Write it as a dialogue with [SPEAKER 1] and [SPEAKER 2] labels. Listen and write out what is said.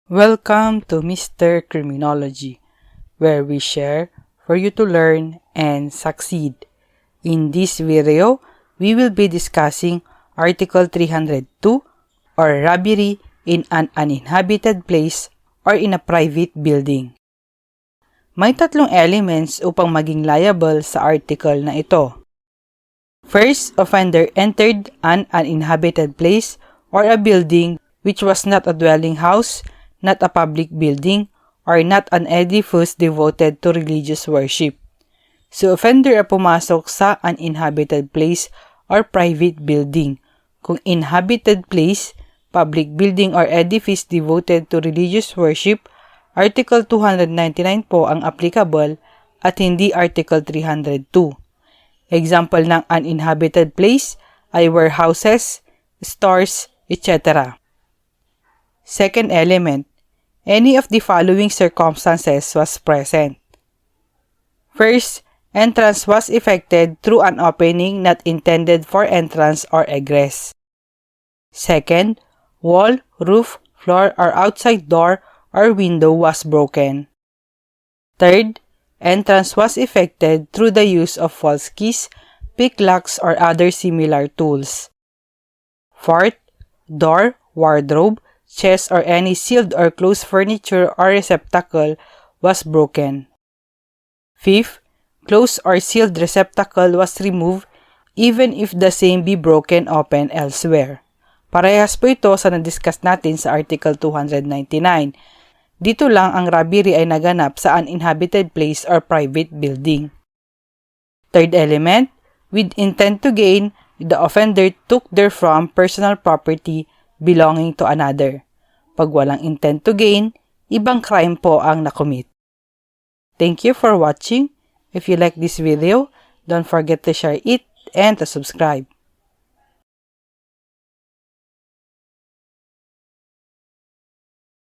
[SPEAKER 1] Welcome to Mr. Criminology, where we share for you to learn and succeed. In this video, we will be discussing Article 302 or robbery in an uninhabited place or in a private building. May tatlong elements upang maging liable sa article na ito. First, offender entered an uninhabited place or a building which was not a dwelling house, not a public building, or not an edifice devoted to religious worship. So, offender ay pumasok sa uninhabited place or private building. Kung inhabited place, public building or edifice devoted to religious worship, Article 299 po ang applicable at hindi Article 302. Example ng uninhabited place ay warehouses, stores, etc. Second element, any of the following circumstances was present. First, entrance was effected through an opening not intended for entrance or egress. Second, wall, roof, floor, or outside door or window was broken. Third, entrance was effected through the use of false keys, picklocks, or other similar tools. Fourth, door, wardrobe, chest, or any sealed or closed furniture or receptacle was broken. Fifth, closed or sealed receptacle was removed even if the same be broken open elsewhere. Parehas po ito sa na-discuss natin sa Article 299. Dito lang ang robbery ay naganap sa uninhabited place or private building. Third element, with intent to gain, the offender took therefrom personal property belonging to another. Pag walang intent to gain, ibang crime po ang nakomit. Thank you for watching. If you like this video, don't forget to share it and to subscribe.